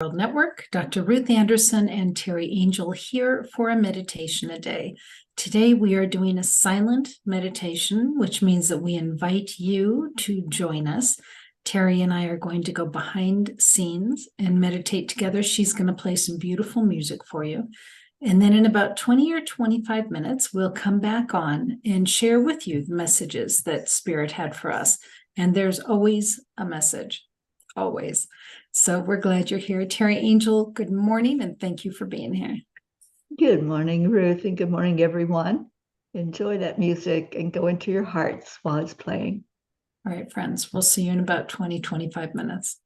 World Network, Dr. Ruth Anderson and Teri Angel here for a meditation a day. Today we are doing a silent meditation, which means that we invite you to join us. Teri and I are going to go behind scenes and meditate together. She's going to play some beautiful music for you. And then in about 20 or 25 minutes, we'll come back on and share with you the messages that Spirit had for us. And there's always a message, always. So we're glad you're here. Teri Angel, good morning, and thank you for being here. Good morning, Ruth, and good morning, everyone. Enjoy that music and go into your hearts while it's playing. All right, friends, we'll see you in about 20, 25 minutes.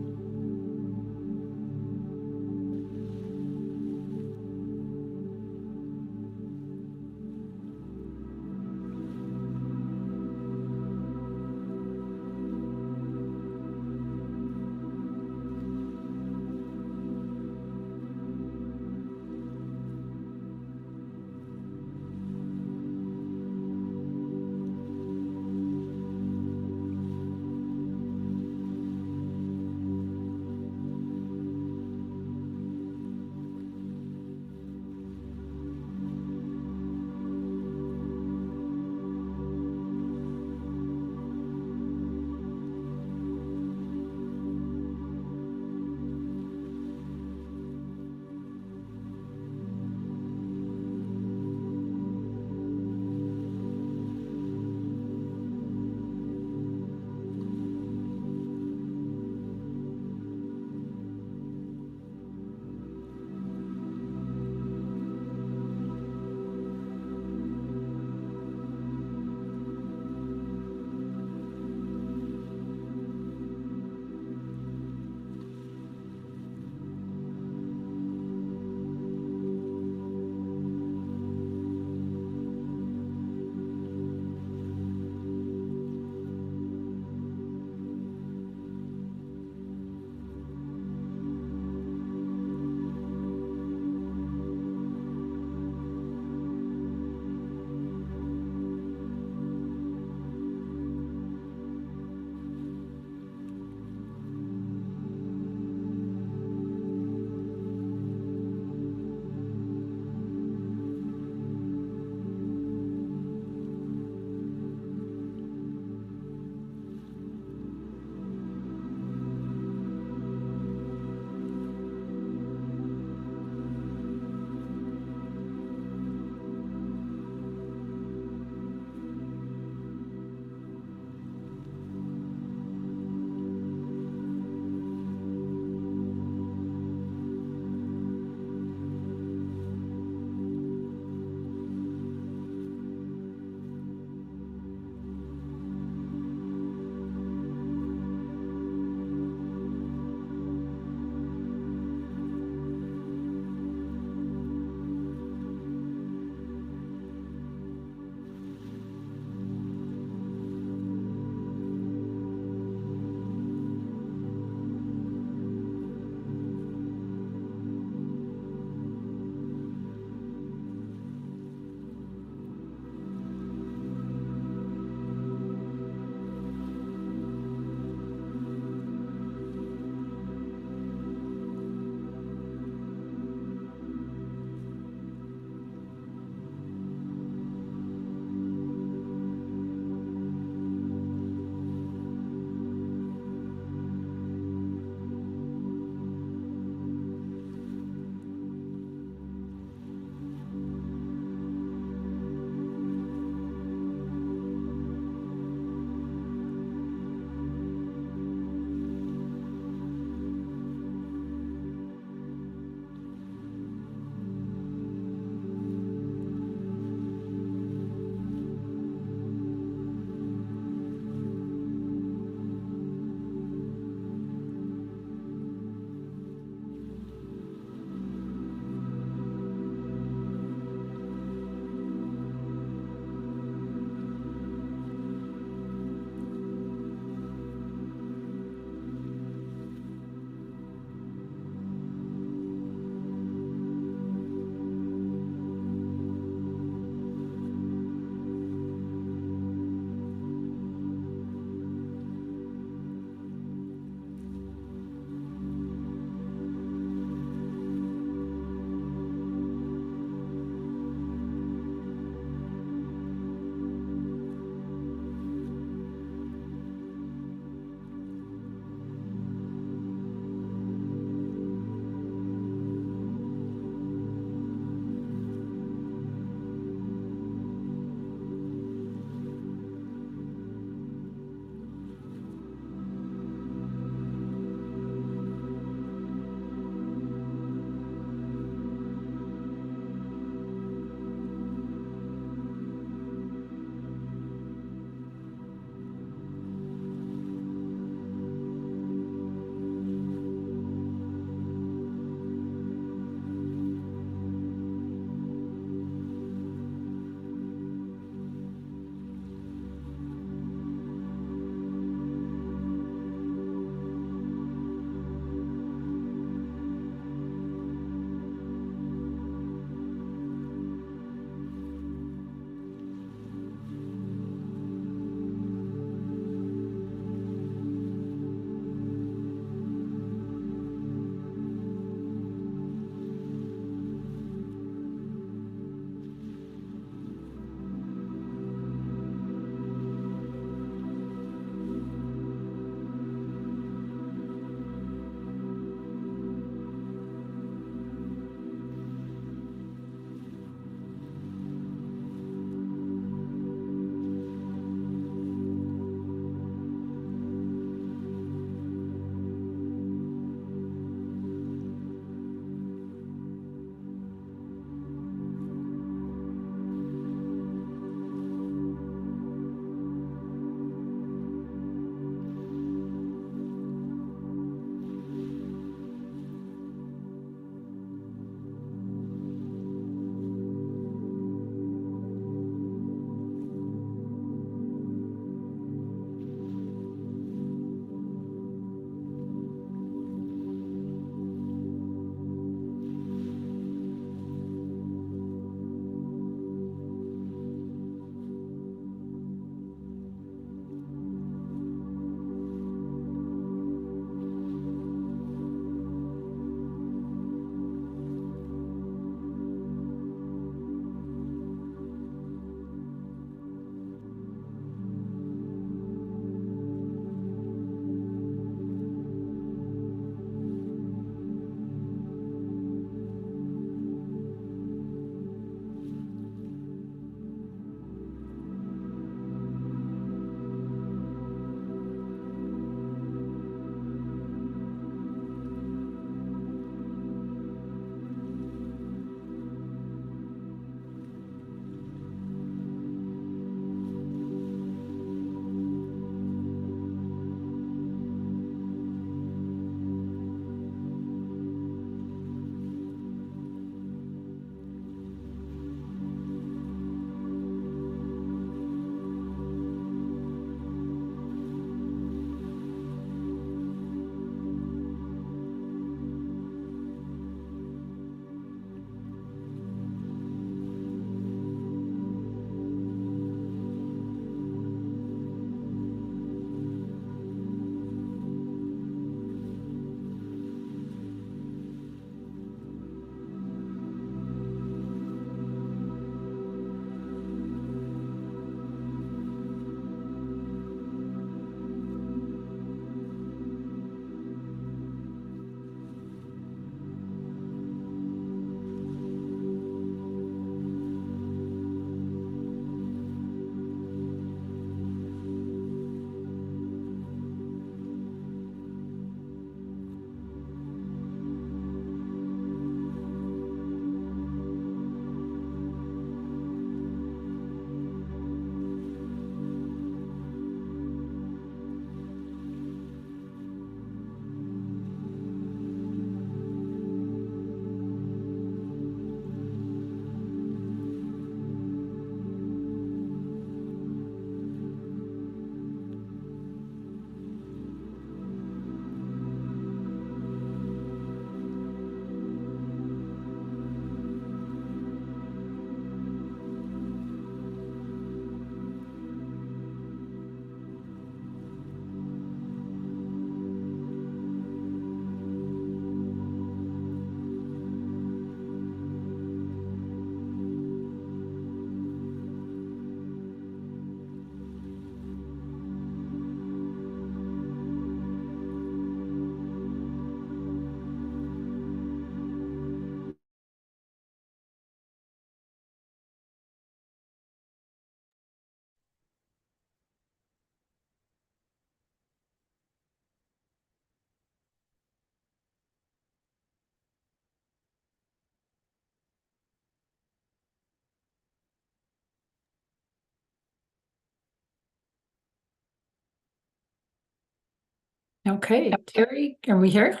Okay, Teri, are we here?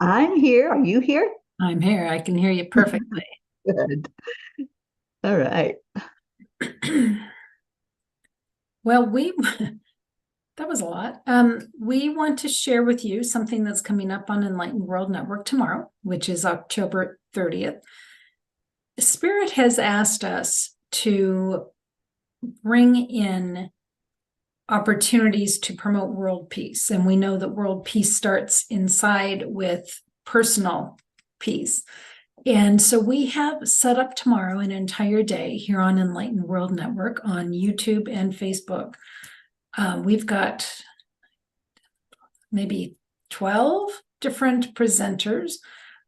I'm here. Are you here? I'm here. I can hear you perfectly. Good. All right. Well, that was a lot. We want to share with you something that's coming up on Enlightened World Network tomorrow, which is October 30th. Spirit has asked us to bring in opportunities to promote world peace. And we know that world peace starts inside with personal peace. And so we have set up tomorrow an entire day here on Enlightened World Network on YouTube and Facebook. We've got maybe 12 different presenters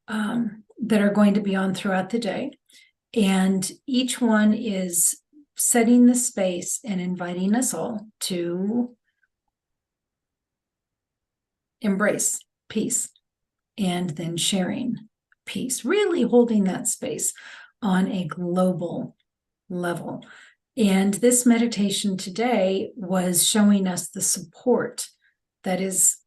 that are going to be on throughout the day. And each one is setting the space and inviting us all to embrace peace and then sharing peace, really holding that space on a global level. And this meditation today was showing us the support that is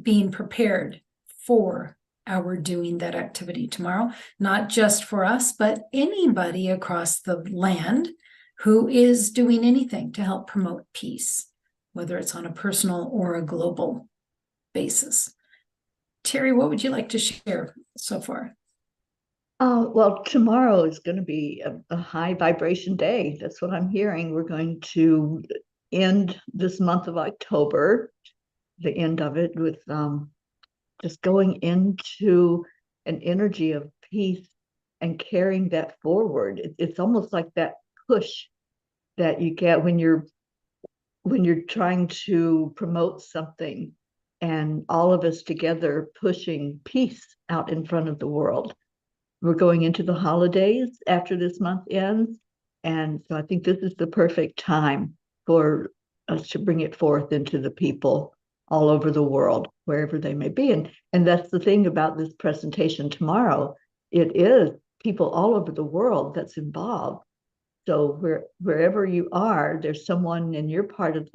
being prepared for our doing that activity tomorrow, not just for us, but anybody across the land who is doing anything to help promote peace, whether it's on a personal or a global basis. Teri, what would you like to share so far? Well, tomorrow is going to be a high vibration day. That's what I'm hearing. We're going to end this month of October, the end of it, with just going into an energy of peace and carrying that forward. It's almost like that push that you get when you're trying to promote something, and all of us together pushing peace out in front of the world. We're going into the holidays after this month ends, and so I think this is the perfect time for us to bring it forth into the people all over the world, wherever they may be. And that's the thing about this presentation tomorrow. It is people all over the world that's involved. So wherever you are, there's someone in your part of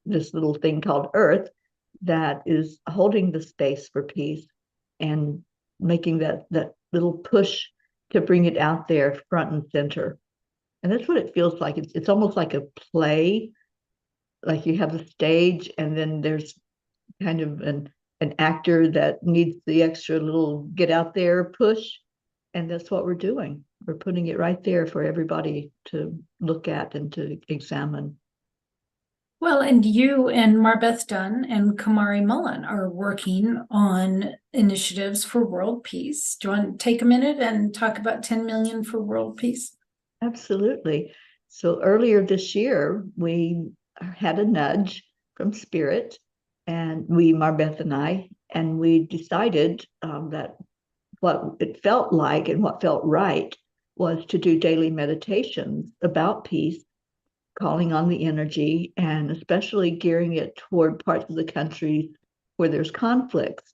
this little thing called Earth that is holding the space for peace and making that little push to bring it out there front and center. And that's what it feels like. It's almost like a play, like you have the stage, and then there's kind of an actor that needs the extra little get out there push. And that's what we're doing. We're putting it right there for everybody to look at and to examine. Well, and you and Marbeth Dunn and Kamari Mullen are working on initiatives for world peace. Do you want to take a minute and talk about 10 million for world peace? Absolutely. So earlier this year, we had a nudge from Spirit, and Marbeth and I, and we decided that what it felt like and what felt right was to do daily meditations about peace, calling on the energy, and especially gearing it toward parts of the country where there's conflicts.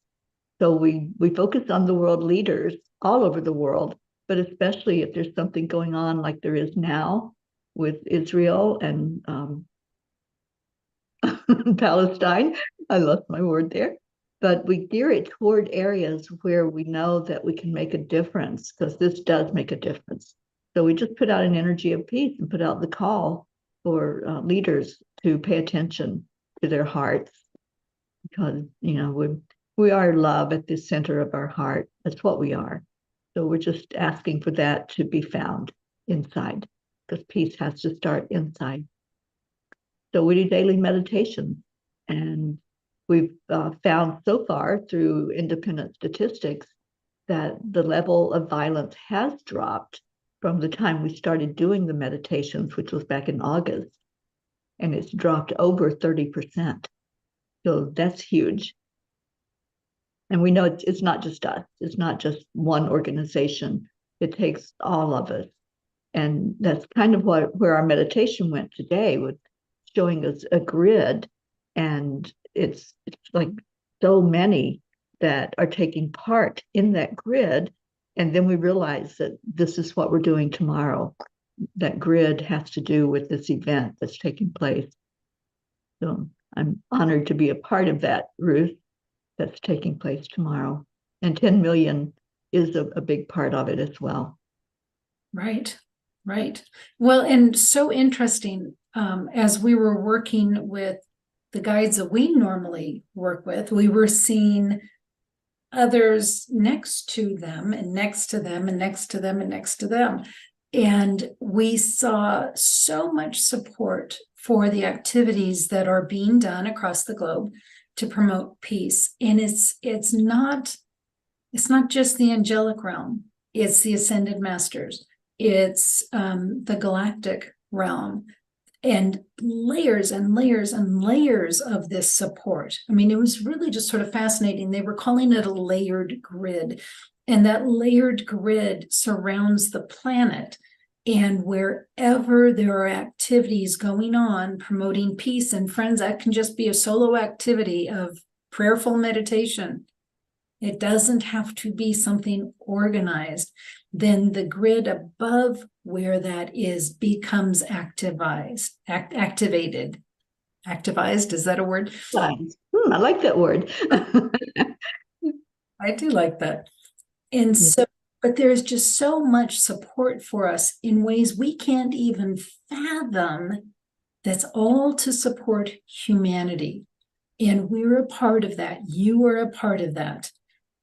So we focus on the world leaders all over the world, but especially if there's something going on like there is now with Israel and Palestine. I lost my word there. But we gear it toward areas where we know that we can make a difference, because this does make a difference. So we just put out an energy of peace and put out the call for leaders to pay attention to their hearts, because we are love at the center of our heart. That's what we are. So we're just asking for that to be found inside, because peace has to start inside. So we do daily meditation, and we've found so far through independent statistics that the level of violence has dropped from the time we started doing the meditations, which was back in August, and it's dropped over 30%. So that's huge. And we know it's not just us. It's not just one organization. It takes all of us. And that's kind of where our meditation went today, with showing us a grid. And it's like so many that are taking part in that grid. And then we realize that this is what we're doing tomorrow. That grid has to do with this event that's taking place. So I'm honored to be a part of that, Ruth, that's taking place tomorrow. And 10 million is a big part of it as well. Right, right. Well, and so interesting, as we were working with the guides that we normally work with, we were seeing others next to them and next to them and next to them and next to them. And we saw so much support for the activities that are being done across the globe to promote peace. And it's not just the angelic realm, it's the ascended masters, it's the galactic realm, and layers and layers and layers of this support. I mean, it was really just sort of fascinating. They were calling it a layered grid, and that layered grid surrounds the planet. And wherever there are activities going on promoting peace, and friends, that can just be a solo activity of prayerful meditation. It doesn't have to be something organized. Then the grid above where that is becomes activated. Activized, is that a word? I like that word. I do like that. And so, but there's just so much support for us in ways we can't even fathom. That's all to support humanity. And we're a part of that. You are a part of that.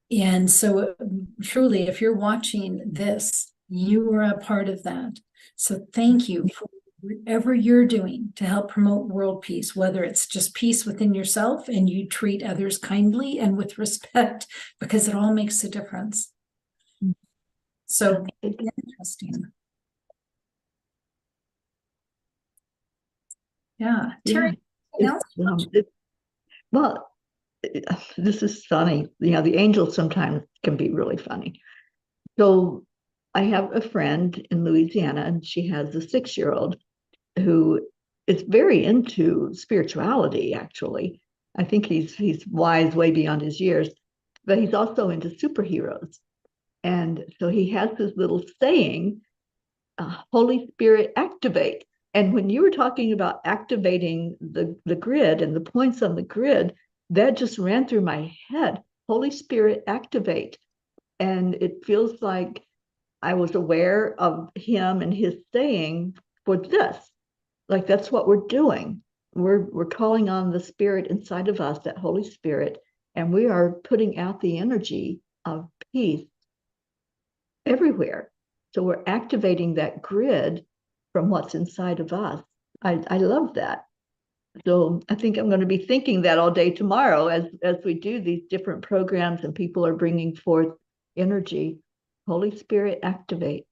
And so truly, if you're watching this, you are a part of that. So thank you for whatever you're doing to help promote world peace, whether it's just peace within yourself and you treat others kindly and with respect, because it all makes a difference. So interesting. Yeah. Teri, well, this is funny. The angels sometimes can be really funny. So I have a friend in Louisiana, and she has a 6-year-old who is very into spirituality, actually. I think he's wise way beyond his years, but he's also into superheroes. And so he has this little saying, Holy Spirit, activate. And when you were talking about activating the grid and the points on the grid, that just ran through my head. Holy Spirit, activate. And it feels like I was aware of him and his saying for this. Like that's what we're doing. We're calling on the spirit inside of us, that Holy Spirit, and we are putting out the energy of peace everywhere. So we're activating that grid from what's inside of us. I love that. So I think I'm going to be thinking that all day tomorrow as we do these different programs and people are bringing forth energy. Holy Spirit, activate.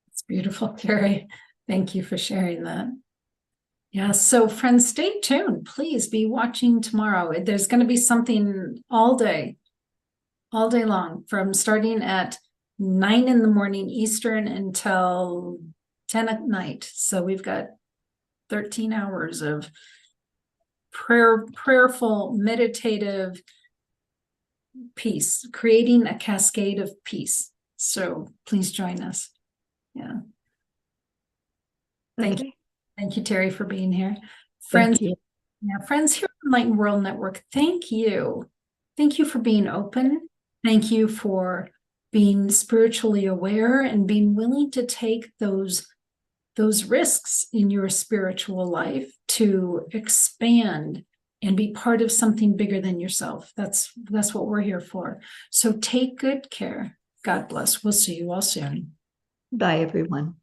It's beautiful, Teri. Thank you for sharing that. Yeah, so friends, stay tuned. Please be watching tomorrow. There's going to be something all day long, from starting at 9 in the morning Eastern until 10 at night. So we've got 13 hours of prayerful, meditative peace, creating a cascade of peace. So please join us. Yeah. Thank you. Thank you, Teri, for being here. Friends, friends here at Enlightened World Network, thank you. Thank you for being open. Thank you for being spiritually aware and being willing to take those risks in your spiritual life to expand and be part of something bigger than yourself. That's what we're here for. So take good care. God bless. We'll see you all soon. Bye, everyone.